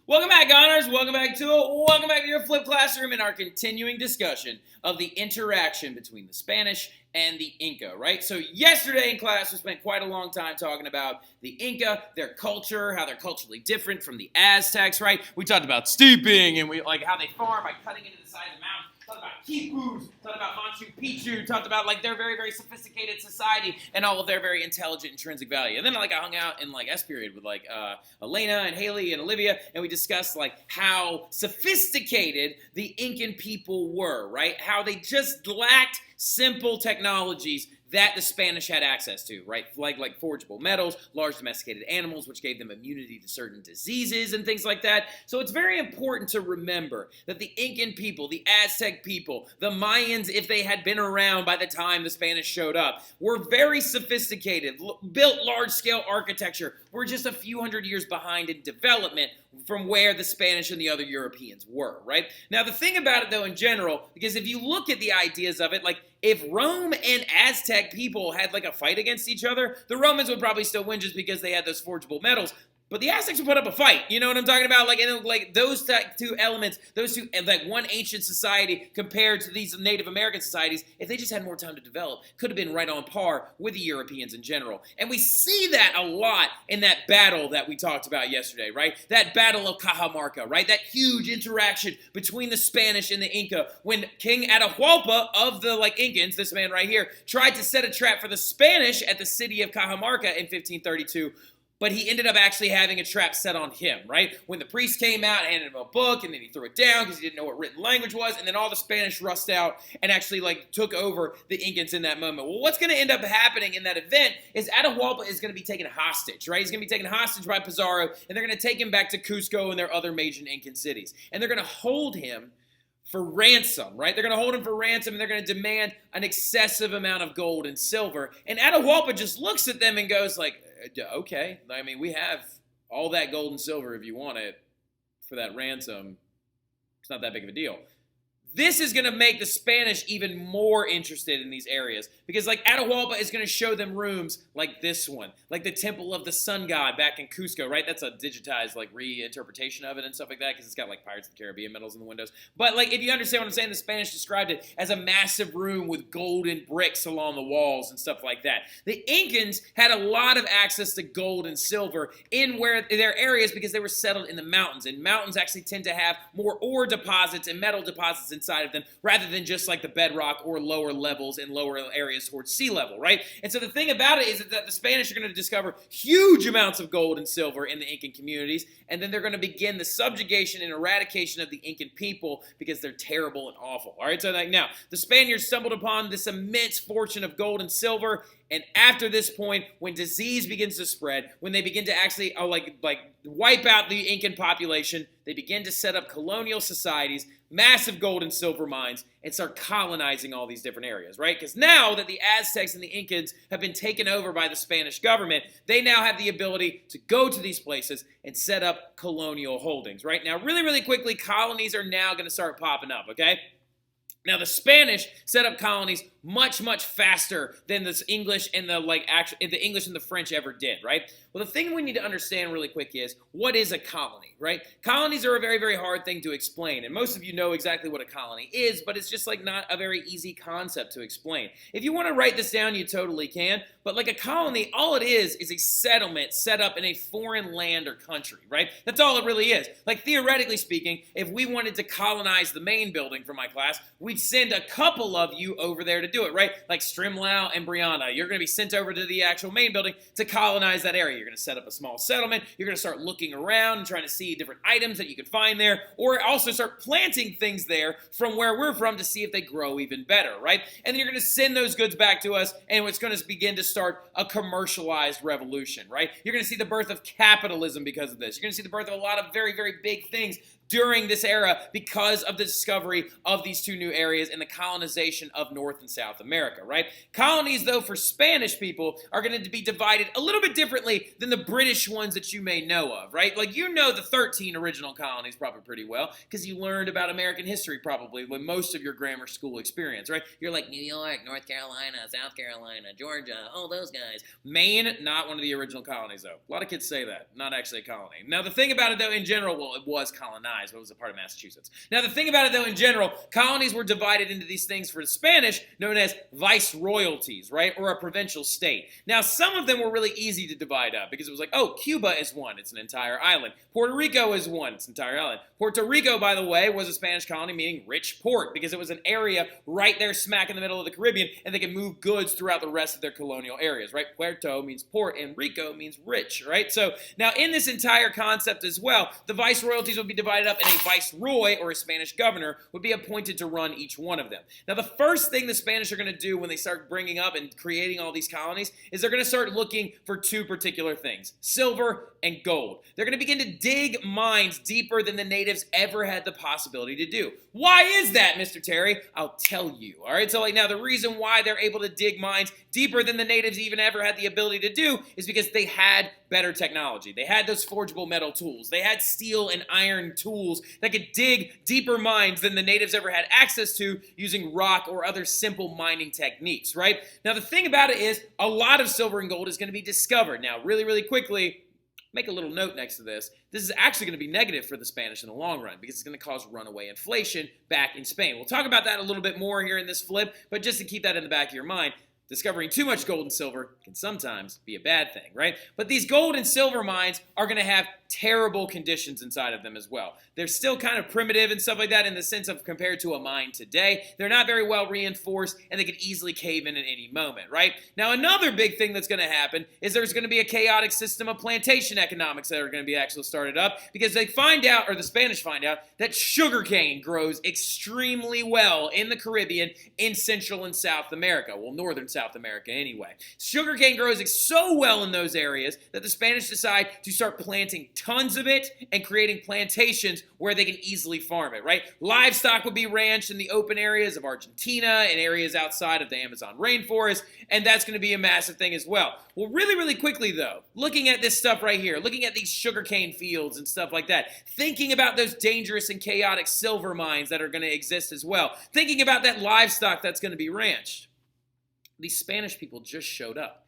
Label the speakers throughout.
Speaker 1: Welcome back, Hnrs. Welcome back to your flip classroom in our continuing discussion of the interaction between the Spanish and the Inca, right? So yesterday in class, we spent quite a long time talking about the Inca, their culture, how they're culturally different from the Aztecs, right? We talked about steeping and how they farm by cutting into the side of the mountain. Talked about Quipus, talked about Machu Picchu, talked about their very, very sophisticated society and all of their very intelligent intrinsic value. And then I hung out in S period with Elena and Haley and Olivia, and we discussed how sophisticated the Incan people were, right? How they just lacked simple technologies that the Spanish had access to, right? Like forgeable metals, large domesticated animals, which gave them immunity to certain diseases and things like that. So it's very important to remember that the Incan people, the Aztec people, the Mayans, if they had been around by the time the Spanish showed up, were very sophisticated, built large-scale architecture. We're just a few hundred years behind in development from where the Spanish and the other Europeans were, right? Now, the thing about it, though, in general, because if you look at the ideas of it, if Rome and Aztec people had a fight against each other, the Romans would probably still win just because they had those forgeable metals. But the Aztecs would put up a fight. You know what I'm talking about? Those two elements, those two, one ancient society compared to these Native American societies, if they just had more time to develop, could have been right on par with the Europeans in general. And we see that a lot in that battle that we talked about yesterday, right? That battle of Cajamarca, right? That huge interaction between the Spanish and the Inca when King Atahualpa of the Incans, this man right here, tried to set a trap for the Spanish at the city of Cajamarca in 1532. But he ended up actually having a trap set on him, right? When the priest came out and handed him a book, and then he threw it down because he didn't know what written language was, and then all the Spanish rushed out and actually took over the Incans in that moment. Well, what's going to end up happening in that event is Atahualpa is going to be taken hostage, right? He's going to be taken hostage by Pizarro, and they're going to take him back to Cusco and their other major Incan cities. And they're going to hold him for ransom, right? They're going to hold him for ransom, and they're going to demand an excessive amount of gold and silver. And Atahualpa just looks at them and goes okay, we have all that gold and silver if you want it for that ransom. It's not that big of a deal. This is going to make the Spanish even more interested in these areas because Atahualpa is going to show them rooms like this one, like the Temple of the Sun God back in Cusco, right? That's a digitized reinterpretation of it and stuff like that because it's got Pirates of the Caribbean medals in the windows. But if you understand what I'm saying, the Spanish described it as a massive room with golden bricks along the walls and stuff like that. The Incans had a lot of access to gold and silver in their areas because they were settled in the mountains, and mountains actually tend to have more ore deposits and metal deposits inside of them rather than just the bedrock or lower levels and lower areas towards sea level, right? And so the thing about it is that the Spanish are going to discover huge amounts of gold and silver in the Incan communities, and then they're going to begin the subjugation and eradication of the Incan people because they're terrible and awful, all right? So now, the Spaniards stumbled upon this immense fortune of gold and silver, and after this point, when disease begins to spread, when they begin to actually wipe out the Incan population, they begin to set up colonial societies, massive gold and silver mines, and start colonizing all these different areas, right? Because now that the Aztecs and the Incans have been taken over by the Spanish government, they now have the ability to go to these places and set up colonial holdings, right? Now, really, really quickly, colonies are now going to start popping up, okay? Now, the Spanish set up colonies much, much faster than the English and the English and the French ever did, right? Well, the thing we need to understand really quick is, what is a colony, right? Colonies are a very, very hard thing to explain, and most of you know exactly what a colony is, but it's just not a very easy concept to explain. If you want to write this down, you totally can, but a colony, all it is a settlement set up in a foreign land or country, right? That's all it really is. Theoretically speaking, if we wanted to colonize the main building for my class, we'd send a couple of you over there to do it, right? Strimlau and Brianna, you're going to be sent over to the actual main building to colonize that area. You're going to set up a small settlement. You're going to start looking around and trying to see different items that you can find there, or also start planting things there from where we're from to see if they grow even better, right? And then you're going to send those goods back to us, and it's going to begin to start a commercialized revolution, right? You're going to see the birth of capitalism because of this. You're going to see the birth of a lot of very, very big things during this era because of the discovery of these two new areas and the colonization of North and South America, right? Colonies, though, for Spanish people are going to be divided a little bit differently differently than the British ones that you may know of, right? Like, you know the 13 original colonies probably pretty well because you learned about American history probably with most of your grammar school experience, right? You're like New York, North Carolina, South Carolina, Georgia, all those guys. Maine, not one of the original colonies, though. A lot of kids say that. Not actually a colony. Now, the thing about it, though, in general, well, it was colonized, but it was a part of Massachusetts. Now, the thing about it, though, in general, colonies were divided into these things for the Spanish known as viceroyalties, right, or a provincial state. Now, some of them were really easy to divide up because it was like, oh, Cuba is one. It's an entire island. Puerto Rico is one. It's an entire island. Puerto Rico, by the way, was a Spanish colony meaning rich port because it was an area right there smack in the middle of the Caribbean, and they could move goods throughout the rest of their colonial areas, right? Puerto means port, and Rico means rich, right? So now in this entire concept as well, the viceroyalties would be divided up, and a viceroy or a Spanish governor would be appointed to run each one of them. Now, the first thing the Spanish are going to do when they start bringing up and creating all these colonies is they're going to start looking for two particular things: silver and gold. They're going to begin to dig mines deeper than the natives ever had the possibility to do. Why is that, Mr. Terry? I'll tell you. All right, so now the reason why they're able to dig mines deeper than the natives even ever had the ability to do is because they had better technology. They had those forgeable metal tools. They had steel and iron tools that could dig deeper mines than the natives ever had access to using rock or other simple mining techniques, right? Now, the thing about it is a lot of silver and gold is going to be discovered. Now, really, really quickly, make a little note next to this. This is actually going to be negative for the Spanish in the long run because it's going to cause runaway inflation back in Spain. We'll talk about that a little bit more here in this flip, but just to keep that in the back of your mind, discovering too much gold and silver can sometimes be a bad thing, right? But these gold and silver mines are going to have terrible conditions inside of them as well. They're still kind of primitive and stuff like that in the sense of compared to a mine today. They're not very well reinforced, and they could easily cave in at any moment, right? Now, another big thing that's going to happen is there's going to be a chaotic system of plantation economics that are going to be actually started up because they find out, or the Spanish find out, that sugarcane grows extremely well in the Caribbean, in Central and South America. Well, northern South America anyway. Sugarcane grows so well in those areas that the Spanish decide to start planting tons of it and creating plantations where they can easily farm it, right? Livestock would be ranched in the open areas of Argentina and areas outside of the Amazon rainforest, and that's going to be a massive thing as well. Well, really, really quickly, though, looking at this stuff right here, looking at these sugarcane fields and stuff like that, thinking about those dangerous and chaotic silver mines that are going to exist as well, thinking about that livestock that's going to be ranched, these Spanish people just showed up.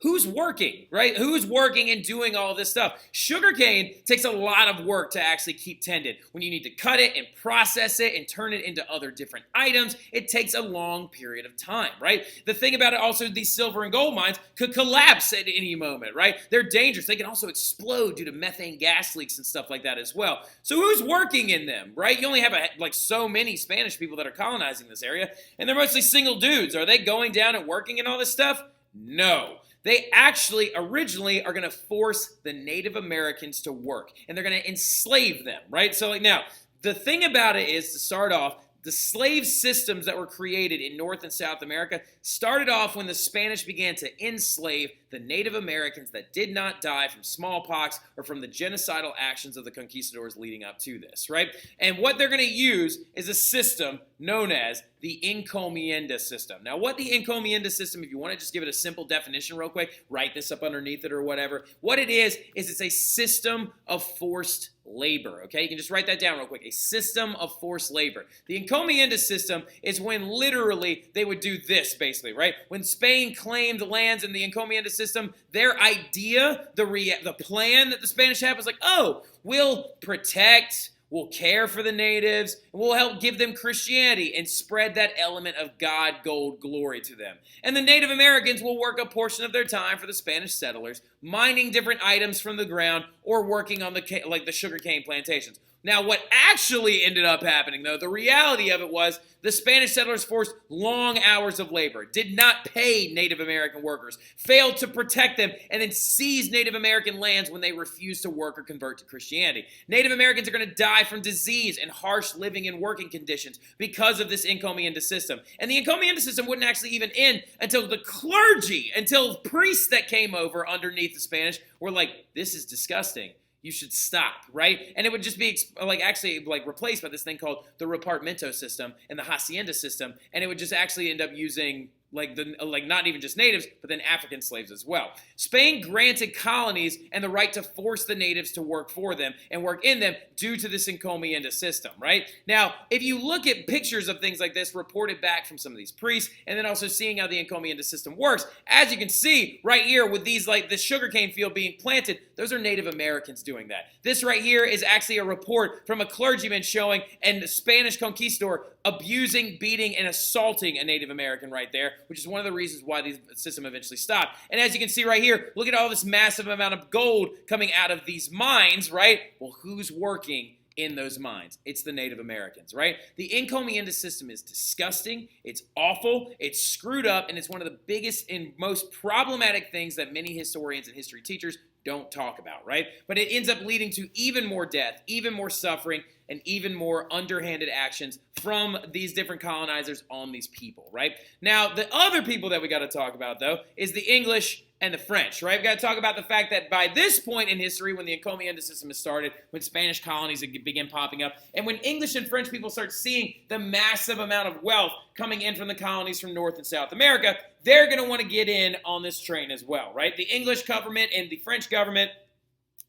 Speaker 1: Who's working, right? Who's working and doing all this stuff? Sugarcane takes a lot of work to actually keep tended. When you need to cut it and process it and turn it into other different items, it takes a long period of time, right? The thing about it also, these silver and gold mines could collapse at any moment, right? They're dangerous. They can also explode due to methane gas leaks and stuff like that as well. So who's working in them, right? You only have like so many Spanish people that are colonizing this area, and they're mostly single dudes. Are they going down and working in all this stuff? No. They actually originally are going to force the Native Americans to work, and they're going to enslave them, right? So like now, the thing about it is, to start off, the slave systems that were created in North and South America started off when the Spanish began to enslave the Native Americans that did not die from smallpox or from the genocidal actions of the conquistadors leading up to this, right? And what they're going to use is a system known as the encomienda system. Now, what the encomienda system, if you want to just give it a simple definition real quick, write this up underneath it or whatever, what it is it's a system of forced labor, okay? You can just write that down real quick. A system of forced labor. The encomienda system is when literally they would do this, basically, right? When Spain claimed lands in the encomienda system, their idea, the plan that the Spanish had was like, oh, we'll protect, we'll care for the natives, and we'll help give them Christianity and spread that element of God, gold, glory to them. And the Native Americans will work a portion of their time for the Spanish settlers, mining different items from the ground or working on the sugarcane plantations. Now, what actually ended up happening, though, the reality of it was the Spanish settlers forced long hours of labor, did not pay Native American workers, failed to protect them, and then seized Native American lands when they refused to work or convert to Christianity. Native Americans are going to die from disease and harsh living and working conditions because of this encomienda system. And the encomienda system wouldn't actually even end until the clergy, until priests that came over underneath the Spanish were like, this is disgusting. You should stop, right? And it would just be replaced by this thing called the repartmento system and the hacienda system, and it would just actually end up using not even just natives, but then African slaves as well. Spain granted colonies and the right to force the natives to work for them and work in them due to this encomienda system, right? Now, if you look at pictures of things like this reported back from some of these priests, and then also seeing how the encomienda system works, as you can see right here with these, like the sugarcane field being planted, those are Native Americans doing that. This right here is actually a report from a clergyman showing a Spanish conquistador abusing, beating, and assaulting a Native American right there, which is one of the reasons why the system eventually stopped. And as you can see right here, look at all this massive amount of gold coming out of these mines, right? Well, who's working in those mines? It's the Native Americans, right? The encomienda system is disgusting, it's awful, it's screwed up, and it's one of the biggest and most problematic things that many historians and history teachers don't talk about, right? But it ends up leading to even more death, even more suffering, and even more underhanded actions from these different colonizers on these people, right? Now, the other people that we got to talk about, though, is the English and the French, right? We've got to talk about the fact that by this point in history, when the encomienda system has started, when Spanish colonies begin popping up, and when English and French people start seeing the massive amount of wealth coming in from the colonies from North and South America, they're going to want to get in on this train as well, right? The English government and the French government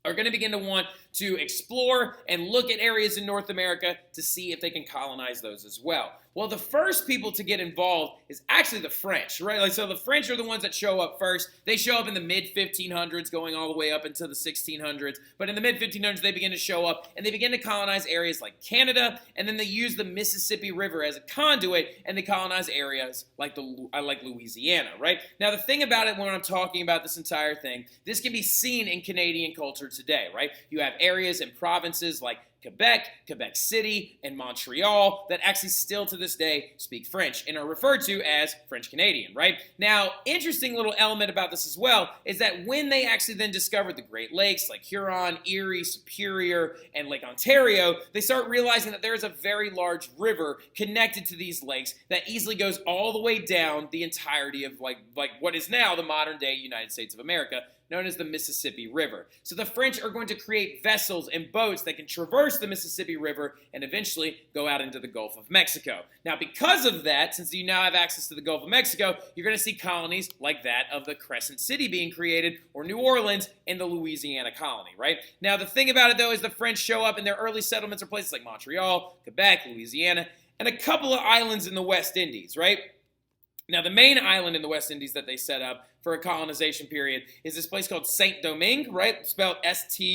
Speaker 1: are going to begin to want to explore and look at areas in North America to see if they can colonize those as well. Well, the first people to get involved is actually the French, right? So the French are the ones that show up first. They show up in the mid-1500s, going all the way up into the 1600s. But in the mid-1500s, they begin to show up, and they begin to colonize areas like Canada, and then they use the Mississippi River as a conduit, and they colonize areas like Louisiana, right? Now, the thing about it when I'm talking about this entire thing, this can be seen in Canadian culture today, right? You have areas and provinces like Quebec City, and Montreal that actually still to this day speak French and are referred to as French Canadian, right? Now, interesting little element about this as well is that when they actually then discovered the Great Lakes like Huron, Erie, Superior, and Lake Ontario, they start realizing that there is a very large river connected to these lakes that easily goes all the way down the entirety of like what is now the modern day United States of America, known as the Mississippi River. So the French are going to create vessels and boats that can traverse the Mississippi River and eventually go out into the Gulf of Mexico. Now, because of that, since you now have access to the Gulf of Mexico, you're going to see colonies like that of the Crescent City being created, or New Orleans in the Louisiana colony, right? Now, the thing about it, though, is the French show up in their early settlements are places like Montreal, Quebec, Louisiana, and a couple of islands in the West Indies, right? Now, the main island in the West Indies that they set up for a colonization period is this place called Saint-Domingue, right? Spelled S-T-D-O-M-I-N-G-U-E,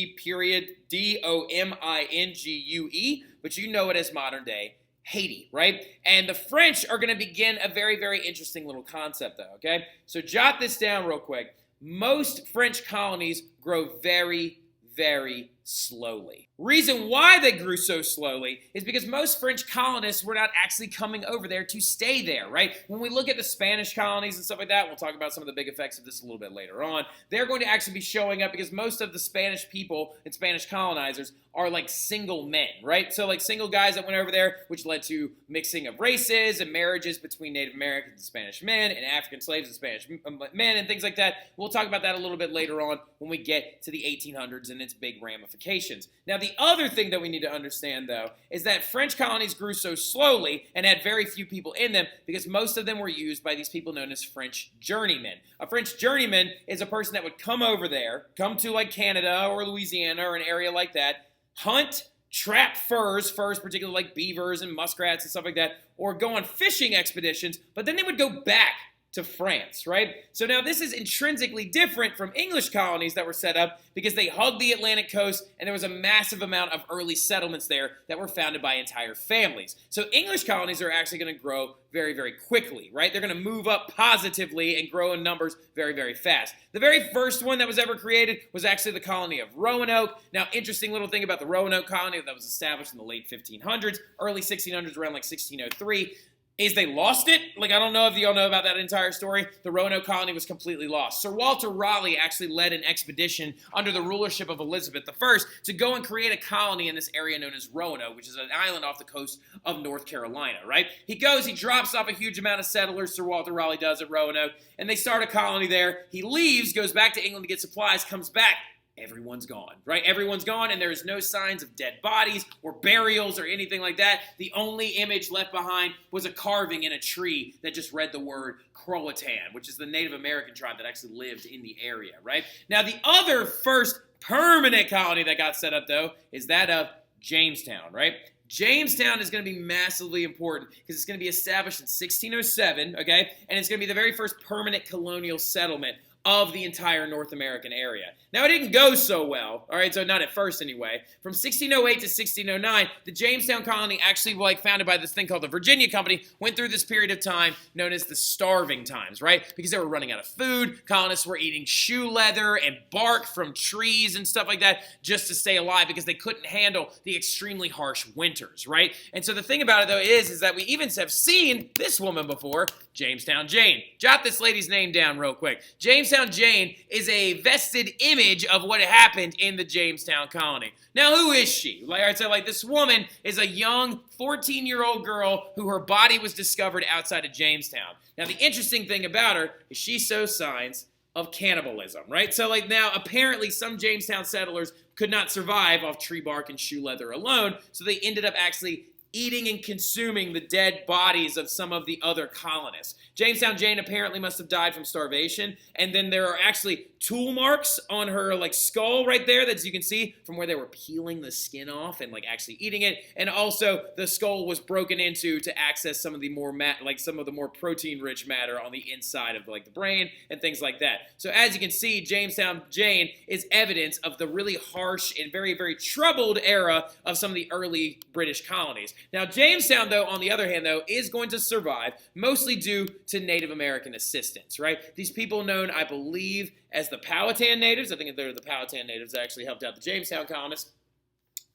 Speaker 1: but you know it as modern-day Haiti, right? And the French are going to begin a very, very interesting little concept, though, okay? So jot this down real quick. Most French colonies grow very, very slowly. Reason why they grew so slowly is because most French colonists were not actually coming over there to stay there, right? When we look at the Spanish colonies and stuff like that, we'll talk about some of the big effects of this a little bit later on. They're going to actually be showing up because most of the Spanish people and Spanish colonizers are like single men, right? So like single guys that went over there, which led to mixing of races and marriages between Native Americans and Spanish men and African slaves and Spanish men and things like that. We'll talk about that a little bit later on when we get to the 1800s and its big ramifications. Now, the other thing that we need to understand, though, is that French colonies grew so slowly and had very few people in them because most of them were used by these people known as French journeymen. A French journeyman is a person that would come over there, come to like Canada or Louisiana or an area like that, hunt, trap furs particularly like beavers and muskrats and stuff like that, or go on fishing expeditions, but then they would go back to France, right? So now this is intrinsically different from English colonies that were set up because they hugged the Atlantic coast and there was a massive amount of early settlements there that were founded by entire families. So English colonies are actually going to grow very, very quickly, right? They're going to move up positively and grow in numbers very, very fast. The very first one that was ever created was actually the colony of Roanoke. Now, interesting little thing about the Roanoke colony that was established in the late 1500s, early 1600s, around like 1603, is they lost it. Like, I don't know if you all know about that entire story. The Roanoke colony was completely lost. Sir Walter Raleigh actually led an expedition under the rulership of Elizabeth I to go and create a colony in this area known as Roanoke, which is an island off the coast of North Carolina, right? He goes, he drops off a huge amount of settlers, Sir Walter Raleigh does at Roanoke, and they start a colony there. He leaves, goes back to England to get supplies, comes back, everyone's gone, right? Everyone's gone, and there's no signs of dead bodies or burials or anything like that. The only image left behind was a carving in a tree that just read the word Croatan, which is the Native American tribe that actually lived in the area, right? Now, the other first permanent colony that got set up, though, is that of Jamestown, right? Jamestown is going to be massively important because it's going to be established in 1607, okay? And it's going to be the very first permanent colonial settlement of the entire North American area. Now, it didn't go so well, all right, so not at first anyway. From 1608 to 1609, the Jamestown colony actually, founded by this thing called the Virginia Company, went through this period of time known as the starving times, right? Because they were running out of food, colonists were eating shoe leather and bark from trees and stuff like that just to stay alive because they couldn't handle the extremely harsh winters, right? And so the thing about it, though, is that we even have seen this woman before, Jamestown Jane. Jot this lady's name down real quick. Jamestown Jane is a vested image of what happened in the Jamestown colony. Now, who is she? Like I said, this woman is a young 14-year-old girl who her body was discovered outside of Jamestown. Now, the interesting thing about her is she shows signs of cannibalism, right? So, now, apparently some Jamestown settlers could not survive off tree bark and shoe leather alone, so they ended up actually eating and consuming the dead bodies of some of the other colonists. Jamestown Jane apparently must have died from starvation, and then there are actually tool marks on her skull right there that you can see from where they were peeling the skin off and actually eating it, and also the skull was broken into to access some of the more protein-rich matter on the inside of the brain and things like that. So as you can see, Jamestown Jane is evidence of the really harsh and very, very troubled era of some of the early British colonies. Now, Jamestown, though, on the other hand, though, is going to survive, mostly due to Native American assistance, right? These people known, I believe, as the Powhatan natives, I think they're the Powhatan natives that actually helped out the Jamestown colonists,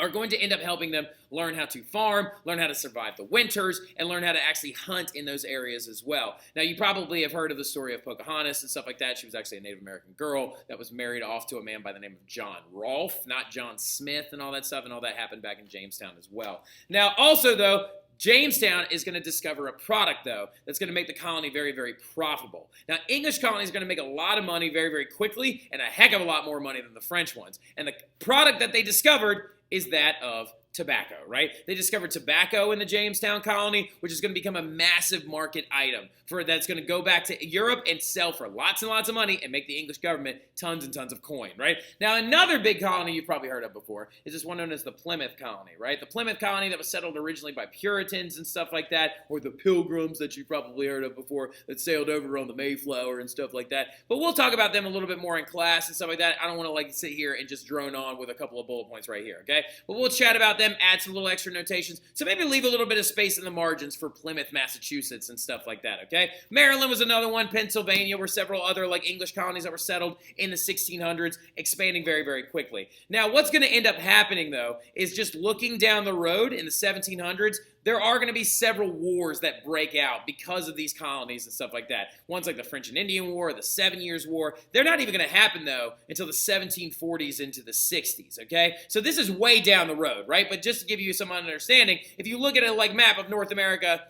Speaker 1: are going to end up helping them learn how to farm, learn how to survive the winters, and learn how to actually hunt in those areas as well. Now, you probably have heard of the story of Pocahontas and stuff like that. She was actually a Native American girl that was married off to a man by the name of John Rolfe, not John Smith and all that stuff, and all that happened back in Jamestown as well. Now, also, though, Jamestown is going to discover a product, though, that's going to make the colony very, very profitable. Now, English colonies are going to make a lot of money very, very quickly, and a heck of a lot more money than the French ones. And the product that they discovered is that of tobacco, right? They discovered tobacco in the Jamestown colony, which is going to become a massive market item that's going to go back to Europe and sell for lots and lots of money and make the English government tons and tons of coin, right? Now, another big colony you've probably heard of before is this one known as the Plymouth colony, right? The Plymouth colony that was settled originally by Puritans and stuff like that, or the Pilgrims that you've probably heard of before that sailed over on the Mayflower and stuff like that. But we'll talk about them a little bit more in class and stuff like that. I don't want to sit here and just drone on with a couple of bullet points right here, okay? But we'll chat about them, add some little extra notations, so maybe leave a little bit of space in the margins for Plymouth, Massachusetts and stuff like that, okay? Maryland was another one. Pennsylvania were several other English colonies that were settled in the 1600s, expanding very, very quickly. Now, what's going to end up happening, though, is just looking down the road in the 1700s, there are going to be several wars that break out because of these colonies and stuff like that. One's like the French and Indian War, the 7 Years' War. They're not even going to happen, though, until the 1740s into the 60s, okay? So this is way down the road, right? But just to give you some understanding, if you look at a map of North America,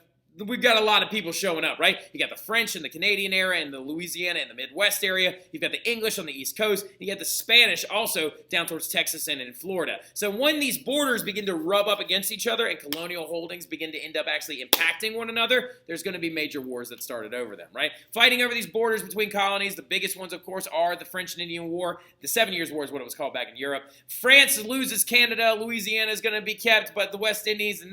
Speaker 1: we've got a lot of people showing up, right? You got the French in the Canadian era and the Louisiana and the Midwest area. You've got the English on the East Coast. You got the Spanish also down towards Texas and in Florida. So when these borders begin to rub up against each other and colonial holdings begin to end up actually impacting one another, there's going to be major wars that started over them, right? Fighting over these borders between colonies, the biggest ones, of course, are the French and Indian War. The 7 Years' War is what it was called back in Europe. France loses Canada. Louisiana is going to be kept, but the West Indies and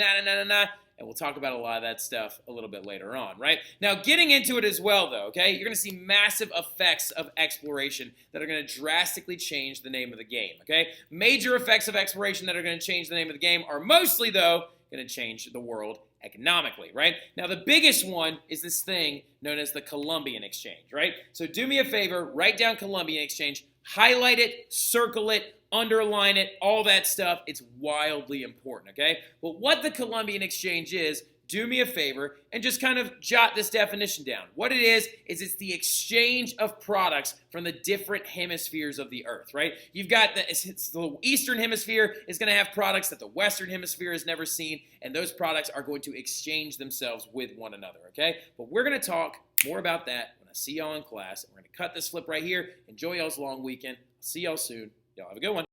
Speaker 1: and we'll talk about a lot of that stuff a little bit later on, right? Now, getting into it as well, though, okay, you're going to see massive effects of exploration that are going to drastically change the name of the game, okay? Major effects of exploration that are going to change the name of the game are mostly, though, going to change the world economically, right? Now, the biggest one is this thing known as the Columbian Exchange, right? So do me a favor, write down Columbian Exchange, highlight it, circle it, underline it, all that stuff. It's wildly important, okay? But what the Columbian Exchange is, do me a favor and just kind of jot this definition down. What it is it's the exchange of products from the different hemispheres of the earth, right? You've got the Eastern Hemisphere is going to have products that the Western Hemisphere has never seen, and those products are going to exchange themselves with one another, okay? But we're going to talk more about that when I see y'all in class. We're going to cut this flip right here. Enjoy y'all's long weekend. See y'all soon. Y'all have a good one.